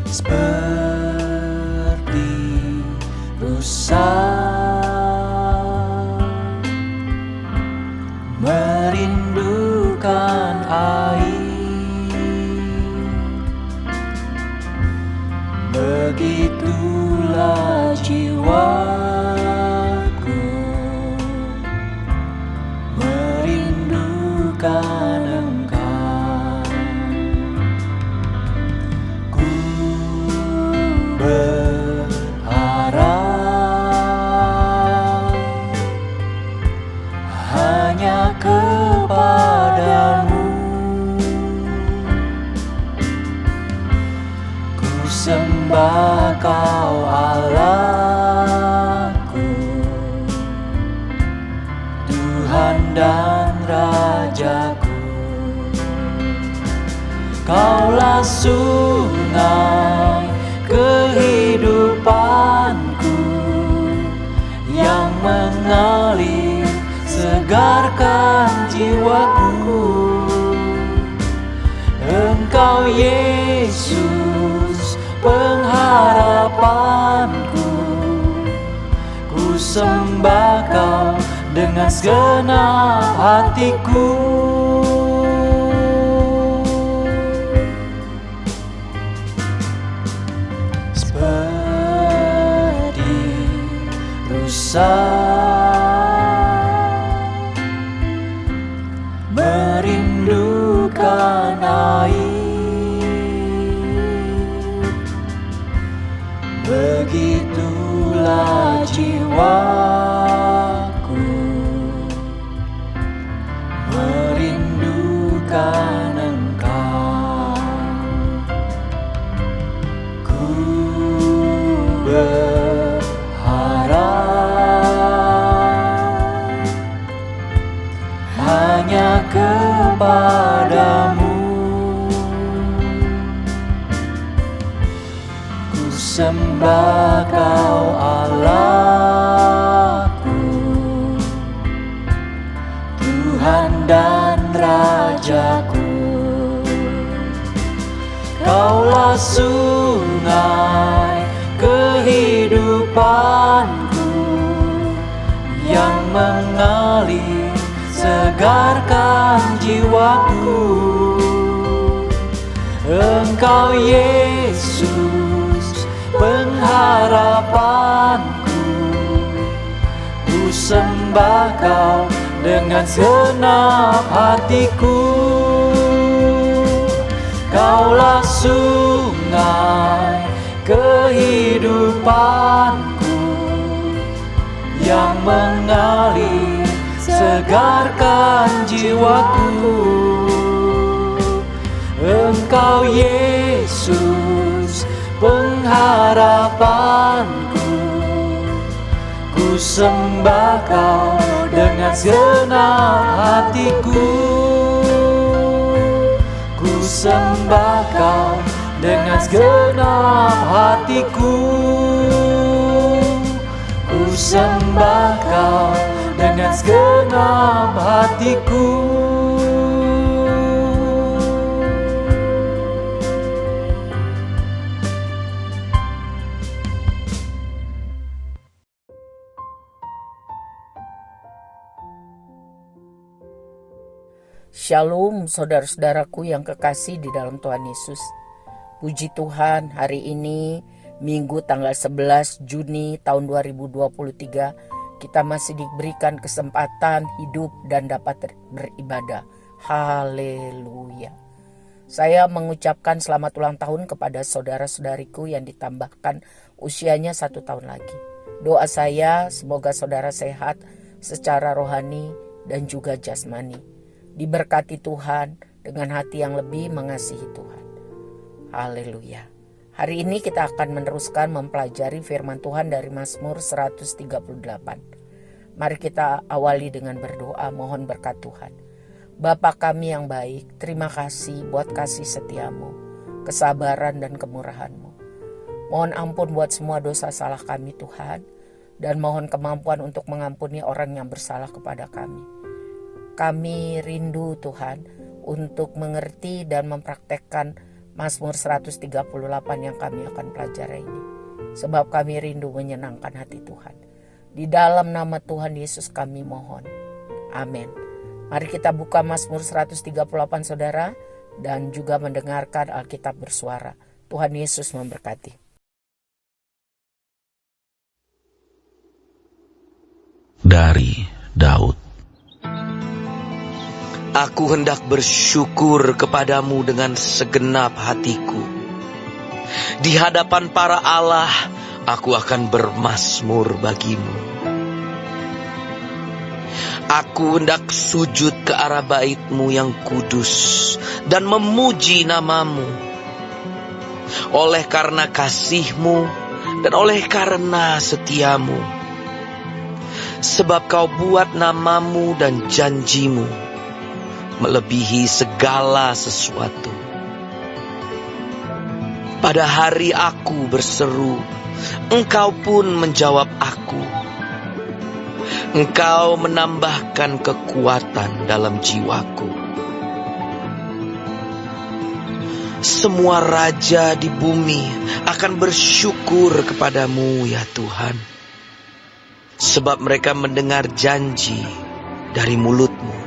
seperti rusa merindukan air, begitulah jiwaku merindukan Engkau. Ku berharap hanya kepadamu, ku sembah Kau Allahku, Tuhan dan Rajaku. Kaulah sungai kehidupanku yang mengalir segarkan jiwaku. Engkau Yesus pengharapanku, ku sembah Kau dengan segenap hatiku. Seperti rusa merindukan air, begitulah jiwaku merindukan Engkau. Ku berharap hanya kepadamu, ku sembah Kau Allahku, Tuhan dan Rajaku. Kaulah sungai kehidupanku yang mengalir segarkan jiwaku. Engkau Yesus pengharapanku, ku sembah Kau dengan segenap hatiku. Kaulah sungai kehidupanku yang mengalir segarkan jiwaku. Engkau Yesus pengharapanku, ku sembah Kau dengan segenap hatiku. Ku sembah Kau dengan segenap hatiku. Ku sembah Kau dengan segenap hatiku. Shalom saudara-saudaraku yang kekasih di dalam Tuhan Yesus. Puji Tuhan, hari ini Minggu tanggal 11 Juni tahun 2023 kita masih diberikan kesempatan hidup dan dapat beribadah. Haleluya. Saya mengucapkan selamat ulang tahun kepada saudara-saudariku yang ditambahkan usianya 1 tahun lagi. Doa saya semoga saudara sehat secara rohani dan juga jasmani. Diberkati Tuhan dengan hati yang lebih mengasihi Tuhan. Haleluya. Hari ini kita akan meneruskan mempelajari firman Tuhan dari Mazmur 138. Mari kita awali dengan berdoa mohon berkat Tuhan. Bapa kami yang baik, terima kasih buat kasih setiamu, kesabaran dan kemurahan-Mu. Mohon ampun buat semua dosa salah kami Tuhan, dan mohon kemampuan untuk mengampuni orang yang bersalah kepada kami. Kami rindu Tuhan untuk mengerti dan mempraktekkan Mazmur 138 yang kami akan pelajari ini. Sebab kami rindu menyenangkan hati Tuhan. Di dalam nama Tuhan Yesus kami mohon. Amin. Mari kita buka Mazmur 138 saudara, dan juga mendengarkan Alkitab bersuara. Tuhan Yesus memberkati. Dari Daud. Aku hendak bersyukur kepadamu dengan segenap hatiku. Di hadapan para Allah, aku akan bermazmur bagimu. Aku hendak sujud ke arah bait-Mu yang kudus dan memuji nama-Mu. Oleh karena kasih-Mu dan oleh karena setia-Mu. Sebab Kau buat nama-Mu dan janji-Mu melebihi segala sesuatu. Pada hari aku berseru, Engkau pun menjawab aku. Engkau menambahkan kekuatan dalam jiwaku. Semua raja di bumi akan bersyukur kepadamu ya Tuhan. Sebab mereka mendengar janji dari mulut-Mu.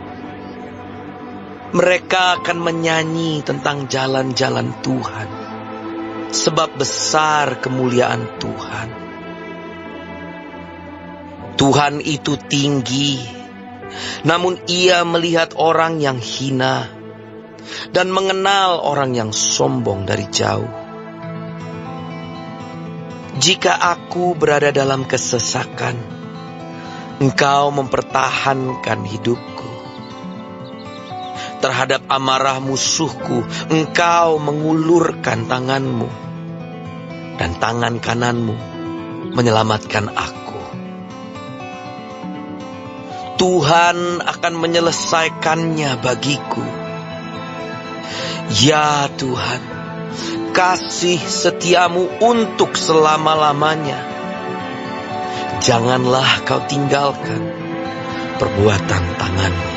Mereka akan menyanyi tentang jalan-jalan Tuhan. Sebab besar kemuliaan Tuhan. Tuhan itu tinggi, namun Ia melihat orang yang hina dan mengenal orang yang sombong dari jauh. Jika aku berada dalam kesesakan, Engkau mempertahankan hidupku. Terhadap amarah musuhku, Engkau mengulurkan tangan-Mu, dan tangan kanan-Mu menyelamatkan aku. Tuhan akan menyelesaikannya bagiku. Ya Tuhan, kasih setia-Mu untuk selama-lamanya. Janganlah Kau tinggalkan perbuatan tangan-Mu.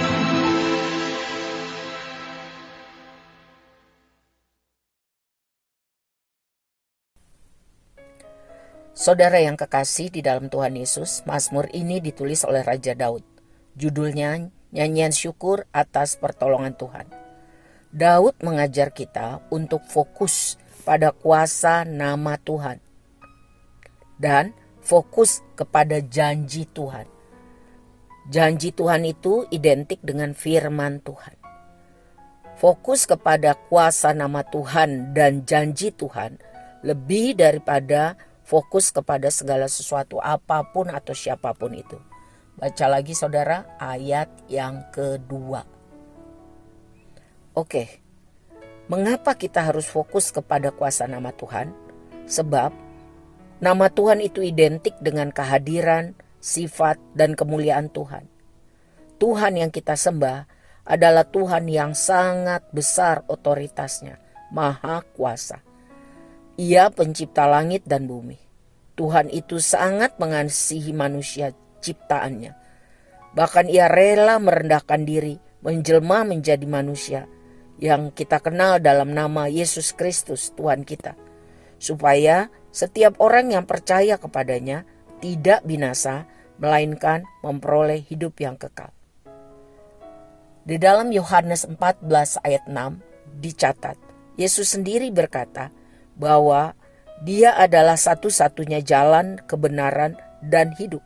Saudara yang kekasih di dalam Tuhan Yesus, Mazmur ini ditulis oleh Raja Daud. Judulnya Nyanyian Syukur atas Pertolongan Tuhan. Daud mengajar kita untuk fokus pada kuasa nama Tuhan dan fokus kepada janji Tuhan. Janji Tuhan itu identik dengan firman Tuhan. Fokus kepada kuasa nama Tuhan dan janji Tuhan lebih daripada fokus kepada segala sesuatu apapun atau siapapun itu. Baca lagi saudara ayat yang kedua. Oke, mengapa kita harus fokus kepada kuasa nama Tuhan? Sebab nama Tuhan itu identik dengan kehadiran, sifat, dan kemuliaan Tuhan. Tuhan yang kita sembah adalah Tuhan yang sangat besar otoritasnya, maha kuasa. Ia pencipta langit dan bumi. Tuhan itu sangat mengasihi manusia ciptaannya. Bahkan Ia rela merendahkan diri, menjelma menjadi manusia yang kita kenal dalam nama Yesus Kristus Tuhan kita. Supaya setiap orang yang percaya kepadanya tidak binasa, melainkan memperoleh hidup yang kekal. Di dalam Yohanes 14 ayat 6 dicatat, Yesus sendiri berkata bahwa Dia adalah satu-satunya jalan, kebenaran, dan hidup.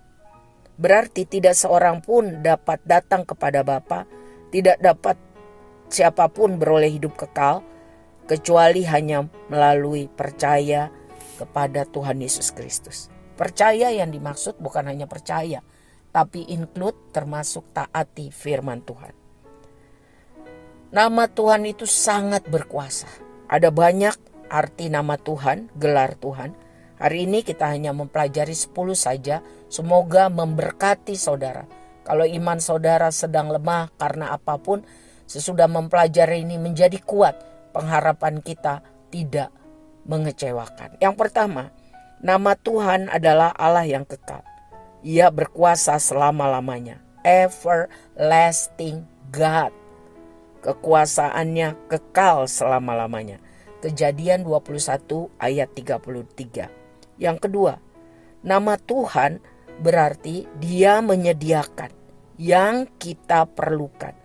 Berarti tidak seorang pun dapat datang kepada Bapa, tidak dapat siapapun beroleh hidup kekal, kecuali hanya melalui percaya kepada Tuhan Yesus Kristus. Percaya yang dimaksud bukan hanya percaya, tapi include termasuk taati firman Tuhan. Nama Tuhan itu sangat berkuasa. Ada banyak arti nama Tuhan, gelar Tuhan. Hari ini kita hanya mempelajari 10 saja. Semoga memberkati saudara. Kalau iman saudara sedang lemah karena apapun, sesudah mempelajari ini menjadi kuat. Pengharapan kita tidak mengecewakan. Yang pertama, nama Tuhan adalah Allah yang kekal. Ia berkuasa selama-lamanya. Everlasting God. Kekuasaannya kekal selama-lamanya. Kejadian 21 ayat 33. Yang kedua, nama Tuhan berarti Dia menyediakan yang kita perlukan.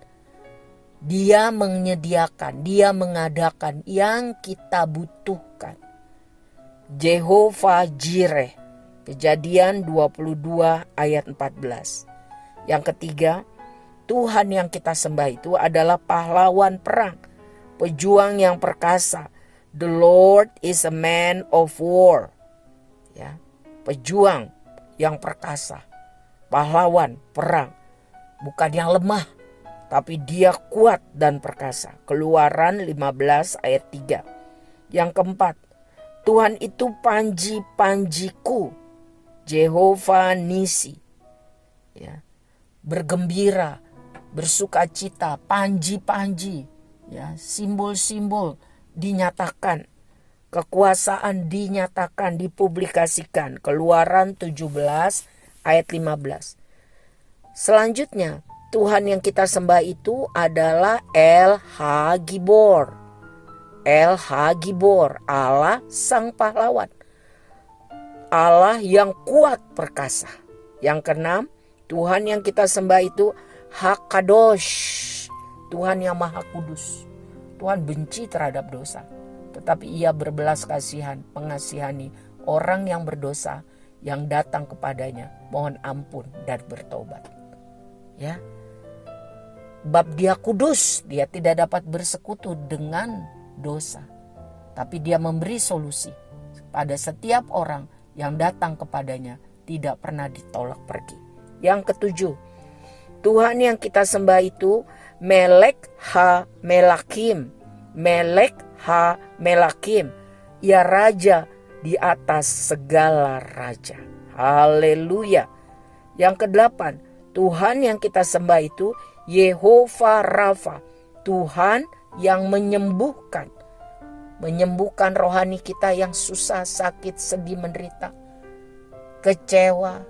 Dia menyediakan, Dia mengadakan yang kita butuhkan. Jehovah Jireh, Kejadian 22 ayat 14. Yang ketiga, Tuhan yang kita sembah itu adalah pahlawan perang, pejuang yang perkasa. The Lord is a man of war. Ya, pejuang yang perkasa, pahlawan perang, bukan yang lemah, tapi dia kuat dan perkasa. Keluaran 15 ayat 3. Yang keempat, Tuhan itu panji-panjiku, Jehovah Nisi. Ya, bergembira, bersukacita, panji-panji, ya, simbol-simbol dinyatakan, kekuasaan dinyatakan, dipublikasikan. Keluaran 17 ayat 15. Selanjutnya, Tuhan yang kita sembah itu adalah El Ha-Gibor. El Ha-Gibor, Allah sang pahlawan, Allah yang kuat perkasa. Yang keenam, Tuhan yang kita sembah itu Hakadosh, Tuhan yang maha kudus. Tuhan benci terhadap dosa, tetapi Ia berbelas kasihan, mengasihani orang yang berdosa yang datang kepadanya, mohon ampun dan bertobat. Ya, bab Dia kudus, Dia tidak dapat bersekutu dengan dosa, tapi Dia memberi solusi pada setiap orang yang datang kepadanya, tidak pernah ditolak pergi. Yang ketujuh, Tuhan yang kita sembah itu Melek Ha-Melakim. Melek Ha-Melakim, Ia raja di atas segala raja. Haleluya. Yang kedelapan, Tuhan yang kita sembah itu Yehovah Rafa, Tuhan yang menyembuhkan. Menyembuhkan rohani kita yang susah, sakit, sedih, menderita, kecewa,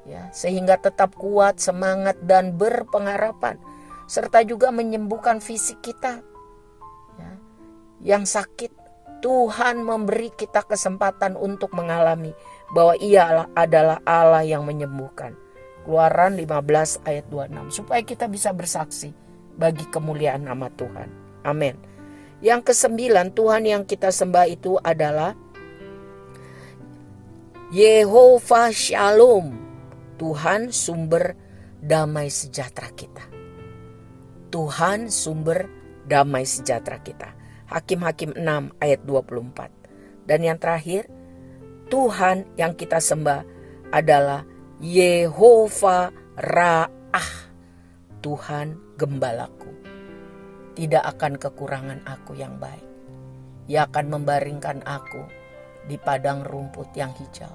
ya, sehingga tetap kuat, semangat dan berpengharapan. Serta juga menyembuhkan fisik kita, ya, yang sakit. Tuhan memberi kita kesempatan untuk mengalami bahwa Ia adalah Allah yang menyembuhkan. Keluaran 15 ayat 26. Supaya kita bisa bersaksi bagi kemuliaan nama Tuhan. Amin. Yang kesembilan, Tuhan yang kita sembah itu adalah Yehovah Shalom, Tuhan sumber damai sejahtera kita. Tuhan sumber damai sejahtera kita. Hakim-Hakim 6 ayat 24. Dan yang terakhir, Tuhan yang kita sembah adalah Yehovah Ra'ah, Tuhan gembalaku. Tidak akan kekurangan aku yang baik. Ia akan membaringkan aku di padang rumput yang hijau.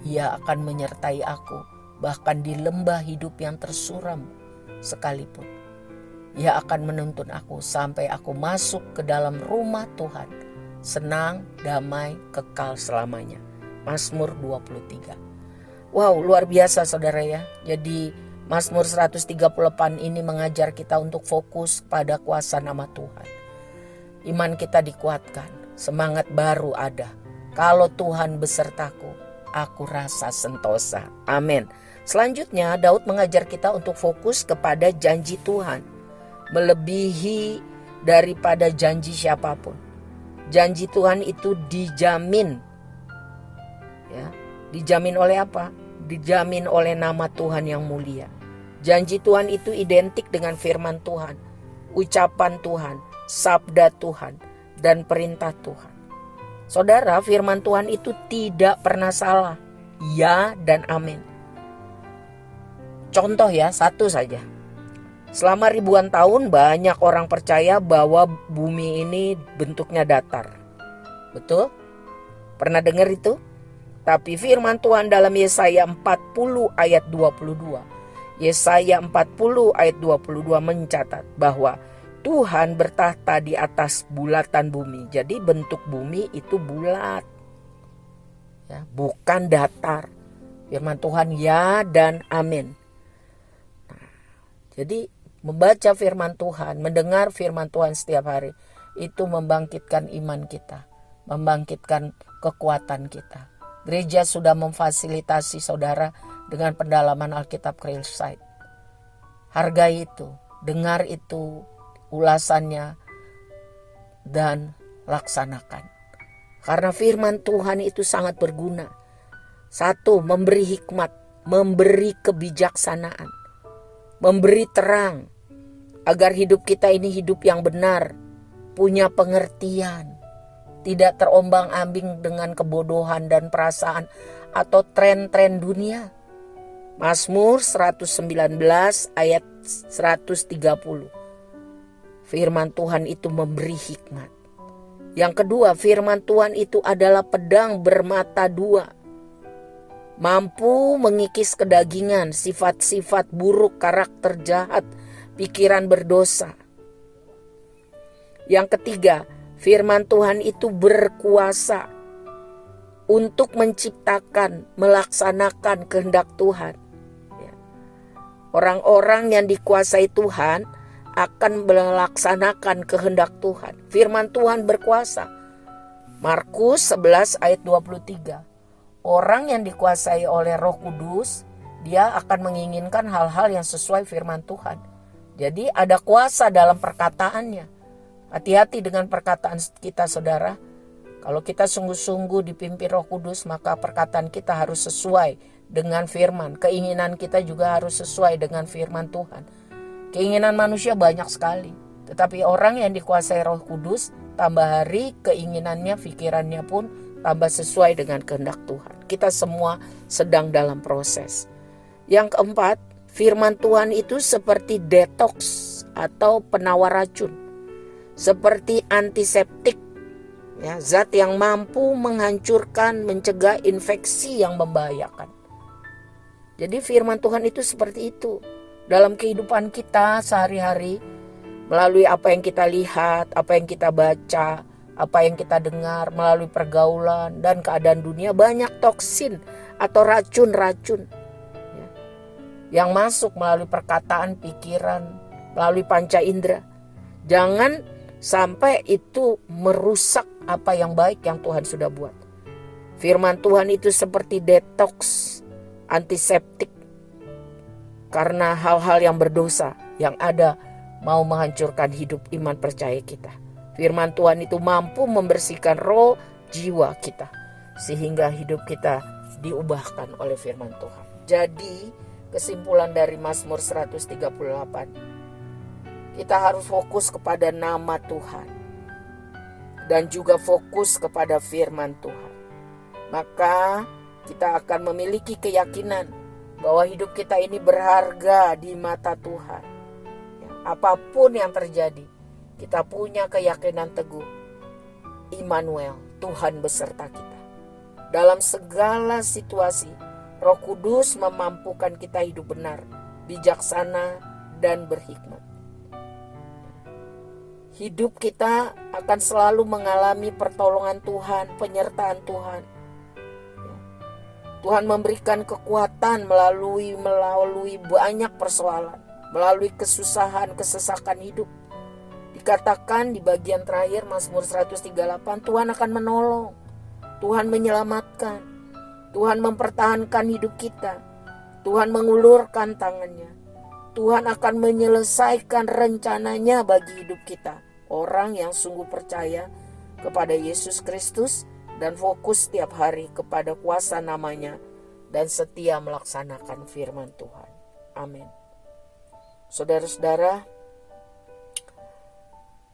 Ia akan menyertai aku bahkan di lembah hidup yang tersuram sekalipun. Ia akan menuntun aku sampai aku masuk ke dalam rumah Tuhan. Senang, damai, kekal selamanya. Mazmur 23. Wow, luar biasa saudara ya. Jadi Mazmur 138 ini mengajar kita untuk fokus pada kuasa nama Tuhan. Iman kita dikuatkan, semangat baru ada. Kalau Tuhan besertaku, aku rasa sentosa. Amin. Selanjutnya Daud mengajar kita untuk fokus kepada janji Tuhan, melebihi daripada janji siapapun. Janji Tuhan itu dijamin. Ya, dijamin oleh apa? Dijamin oleh nama Tuhan yang mulia. Janji Tuhan itu identik dengan firman Tuhan, ucapan Tuhan, sabda Tuhan, dan perintah Tuhan. Saudara, firman Tuhan itu tidak pernah salah. Ya dan amin. Contoh ya, satu saja. Selama ribuan tahun banyak orang percaya bahwa bumi ini bentuknya datar. Betul? Pernah dengar itu? Tapi firman Tuhan dalam Yesaya 40 ayat 22. Yesaya 40 ayat 22 mencatat bahwa Tuhan bertahta di atas bulatan bumi. Jadi bentuk bumi itu bulat, ya, bukan datar. Firman Tuhan ya dan amin. Nah, jadi membaca firman Tuhan, mendengar firman Tuhan setiap hari itu membangkitkan iman kita, membangkitkan kekuatan kita. Gereja sudah memfasilitasi saudara dengan pendalaman Alkitab Crailside. Hargai itu, dengar itu ulasannya, dan laksanakan. Karena firman Tuhan itu sangat berguna. Satu, memberi hikmat, memberi kebijaksanaan, memberi terang, agar hidup kita ini hidup yang benar, punya pengertian, tidak terombang-ambing dengan kebodohan dan perasaan atau tren-tren dunia. Mazmur 119 ayat 130. Firman Tuhan itu memberi hikmat. Yang kedua, firman Tuhan itu adalah pedang bermata dua. Mampu mengikis kedagingan, sifat-sifat buruk, karakter jahat, pikiran berdosa. Yang ketiga, firman Tuhan itu berkuasa untuk menciptakan, melaksanakan kehendak Tuhan. Orang-orang yang dikuasai Tuhan akan melaksanakan kehendak Tuhan. Firman Tuhan berkuasa. Markus 11 ayat 23. Orang yang dikuasai oleh Roh Kudus, dia akan menginginkan hal-hal yang sesuai firman Tuhan. Jadi ada kuasa dalam perkataannya. Hati-hati dengan perkataan kita, saudara. Kalau kita sungguh-sungguh dipimpin Roh Kudus, maka perkataan kita harus sesuai dengan firman. Keinginan kita juga harus sesuai dengan firman Tuhan. Keinginan manusia banyak sekali. Tetapi orang yang dikuasai Roh Kudus, tambah hari keinginannya, pikirannya pun tambah sesuai dengan kehendak Tuhan. Kita semua sedang dalam proses. Yang keempat, firman Tuhan itu seperti detox atau penawar racun. Seperti antiseptik. Ya, zat yang mampu menghancurkan, mencegah infeksi yang membahayakan. Jadi firman Tuhan itu seperti itu. Dalam kehidupan kita sehari-hari, melalui apa yang kita lihat, apa yang kita baca, apa yang kita dengar, melalui pergaulan dan keadaan dunia, banyak toksin atau racun-racun yang masuk melalui perkataan, pikiran, melalui panca indera. Jangan sampai itu merusak apa yang baik yang Tuhan sudah buat. Firman Tuhan itu seperti detox, antiseptik. Karena hal-hal yang berdosa yang ada mau menghancurkan hidup iman percaya kita. Firman Tuhan itu mampu membersihkan roh jiwa kita. Sehingga hidup kita diubahkan oleh firman Tuhan. Jadi kesimpulan dari Mazmur 138. Kita harus fokus kepada nama Tuhan. Dan juga fokus kepada firman Tuhan. Maka kita akan memiliki keyakinan bahwa hidup kita ini berharga di mata Tuhan. Apapun yang terjadi, kita punya keyakinan teguh. Immanuel, Tuhan beserta kita. Dalam segala situasi, Roh Kudus memampukan kita hidup benar, bijaksana, dan berhikmat. Hidup kita akan selalu mengalami pertolongan Tuhan, penyertaan Tuhan. Tuhan memberikan kekuatan melalui banyak persoalan, melalui kesusahan, kesesakan hidup. Dikatakan di bagian terakhir Mazmur 138, Tuhan akan menolong, Tuhan menyelamatkan, Tuhan mempertahankan hidup kita, Tuhan mengulurkan tangannya, Tuhan akan menyelesaikan rencananya bagi hidup kita. Orang yang sungguh percaya kepada Yesus Kristus dan fokus setiap hari kepada kuasa namanya dan setia melaksanakan firman Tuhan. Amin. Saudara-saudara,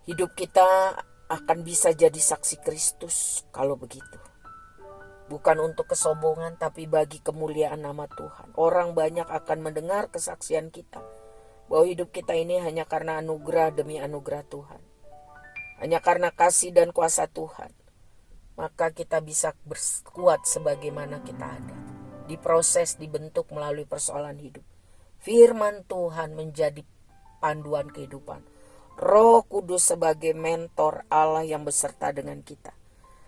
hidup kita akan bisa jadi saksi Kristus kalau begitu. Bukan untuk kesombongan tapi bagi kemuliaan nama Tuhan. Orang banyak akan mendengar kesaksian kita bahwa hidup kita ini hanya karena anugerah demi anugerah Tuhan. Hanya karena kasih dan kuasa Tuhan. Maka kita bisa berkuat sebagaimana kita ada. Diproses, dibentuk melalui persoalan hidup. Firman Tuhan menjadi panduan kehidupan. Roh Kudus sebagai mentor Allah yang beserta dengan kita.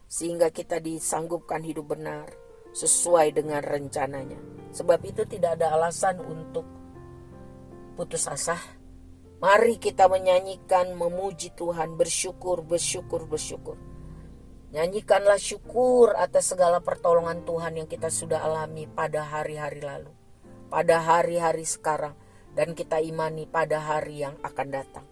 Sehingga kita disanggupkan hidup benar sesuai dengan rencananya. Sebab itu tidak ada alasan untuk putus asa. Mari kita menyanyikan, memuji Tuhan, bersyukur. Nyanyikanlah syukur atas segala pertolongan Tuhan yang kita sudah alami pada hari-hari lalu, pada hari-hari sekarang, dan kita imani pada hari yang akan datang.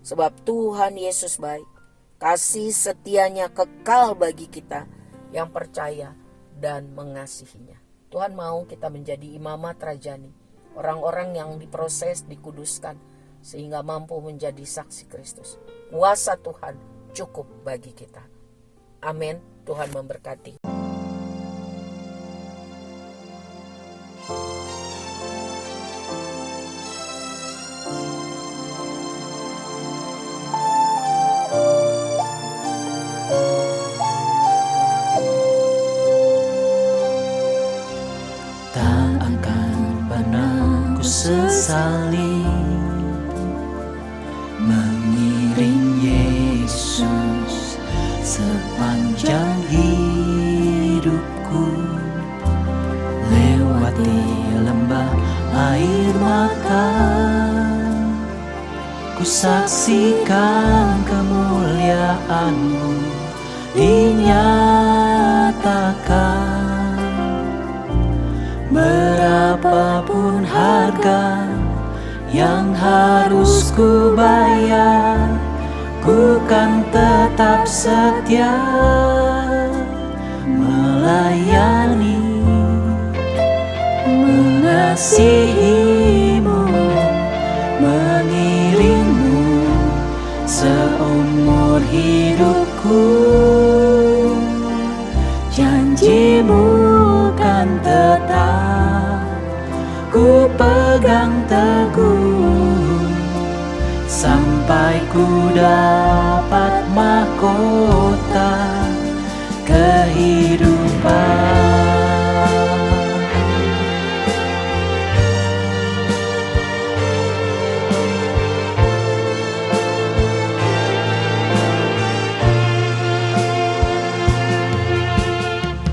Sebab Tuhan Yesus baik, kasih setianya kekal bagi kita yang percaya dan mengasihinya. Tuhan mau kita menjadi imamat rajani, orang-orang yang diproses, dikuduskan, sehingga mampu menjadi saksi Kristus. Kuasa Tuhan cukup bagi kita. Amin. Tuhan memberkati. Tak akan pernah ku sesali mengiring Yesus sepanjang hidupku, lewati lembah air mata, ku saksikan kemuliaan-Mu dinyatakan. Berapapun harga yang harus ku bayar, ku kan tetap setia melayani, mengasihi-Mu, mengiring-Mu seumur hidupku. Janji-Mu kan tetap ku pegang teguh, sampai ku dapat mahkota kehidupan.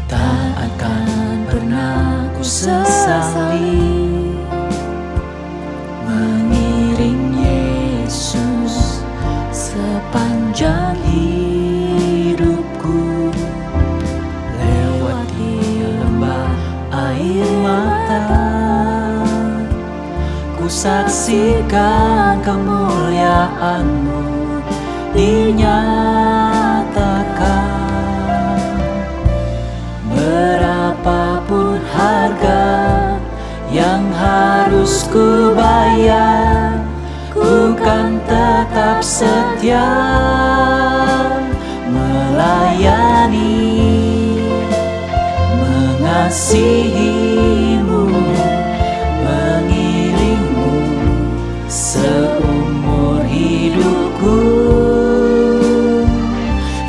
Tak akan pernah ku sesali mengiring Yesus sepanjang hidupku, lewati lembah air mata, ku saksikan kemuliaan-Mu dinyatakan. Berapapun harga yang harus ku bayar, ku kan tetap setia melayani, mengasihi-Mu, mengiring-Mu seumur hidupku.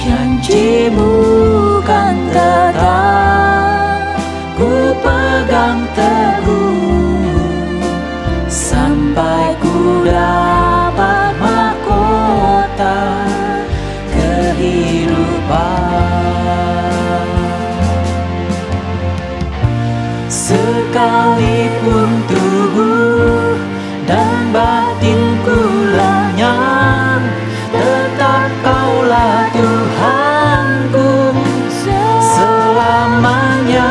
Janji-Mu kan tetap ku pegang teguh, sampai ku dapat mahkota kehidupan. Sekalipun tubuh dan batinku lenyap, tetap Kaulah Tuhanku selamanya.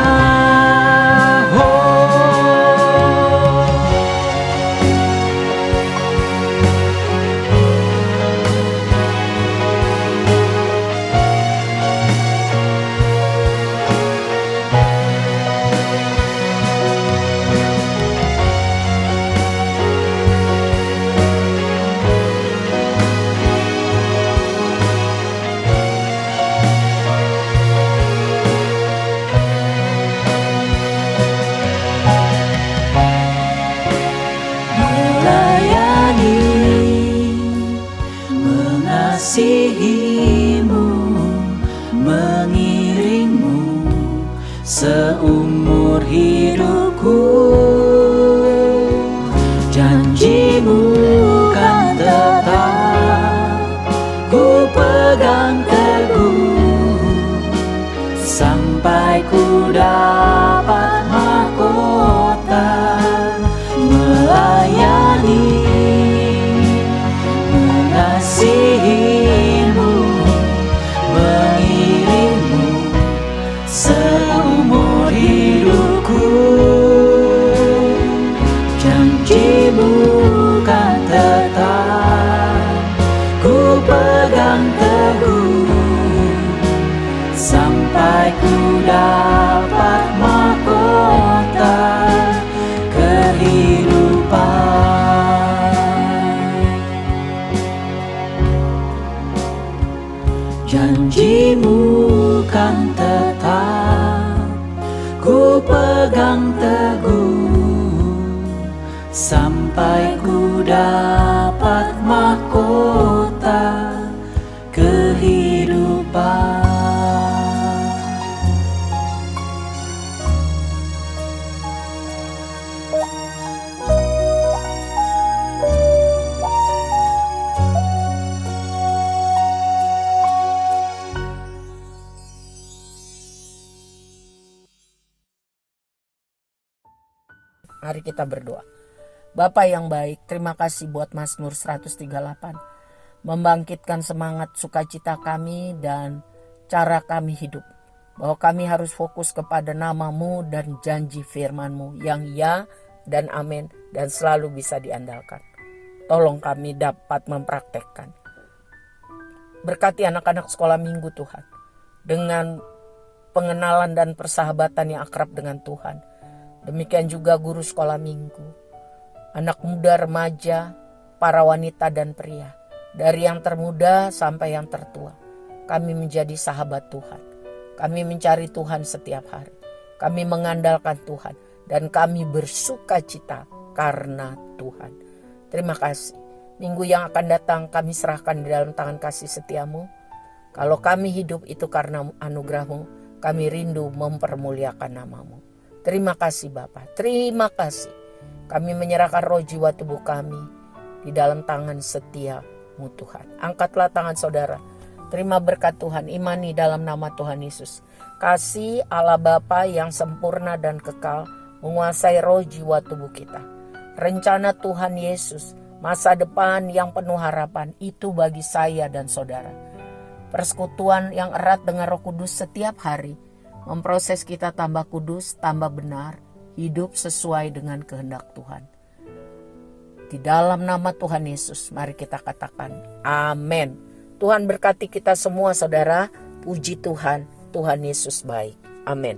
Mengasihi-Mu, mengiring-Mu seumur hidupku. Janji-Mu kan tetap ku pegang teguh, sampai ku dapat mahkota melayani, pegang teguh sampai ku dapat mahkota kehidupan. Janjimu kan tetap ku pegang teguh sampai ku dapat mahkota kehidupan. Mari kita berdoa. Bapa yang baik, terima kasih buat Mazmur 138. Membangkitkan semangat sukacita kami dan cara kami hidup. Bahwa kami harus fokus kepada nama-Mu dan janji firman-Mu yang ya dan amin dan selalu bisa diandalkan. Tolong kami dapat mempraktekkan. Berkati anak-anak sekolah minggu Tuhan. Dengan pengenalan dan persahabatan yang akrab dengan Tuhan. Demikian juga guru sekolah minggu, anak muda, remaja, para wanita dan pria. Dari yang termuda sampai yang tertua, kami menjadi sahabat Tuhan. Kami mencari Tuhan setiap hari. Kami mengandalkan Tuhan dan kami bersuka cita karena Tuhan. Terima kasih. Minggu yang akan datang kami serahkan di dalam tangan kasih setiamu. Kalau kami hidup itu karena anugerah-Mu, kami rindu mempermuliakan nama-Mu. Terima kasih Bapa, terima kasih. Kami menyerahkan roh jiwa tubuh kami di dalam tangan setia-Mu Tuhan. Angkatlah tangan saudara, terima berkat Tuhan, imani dalam nama Tuhan Yesus. Kasih Allah Bapa yang sempurna dan kekal menguasai roh jiwa tubuh kita. Rencana Tuhan Yesus, masa depan yang penuh harapan itu bagi saya dan saudara. Persekutuan yang erat dengan Roh Kudus setiap hari memproses kita tambah kudus, tambah benar, hidup sesuai dengan kehendak Tuhan. Di dalam nama Tuhan Yesus, mari kita katakan amin. Tuhan berkati kita semua saudara, puji Tuhan, Tuhan Yesus baik. Amin.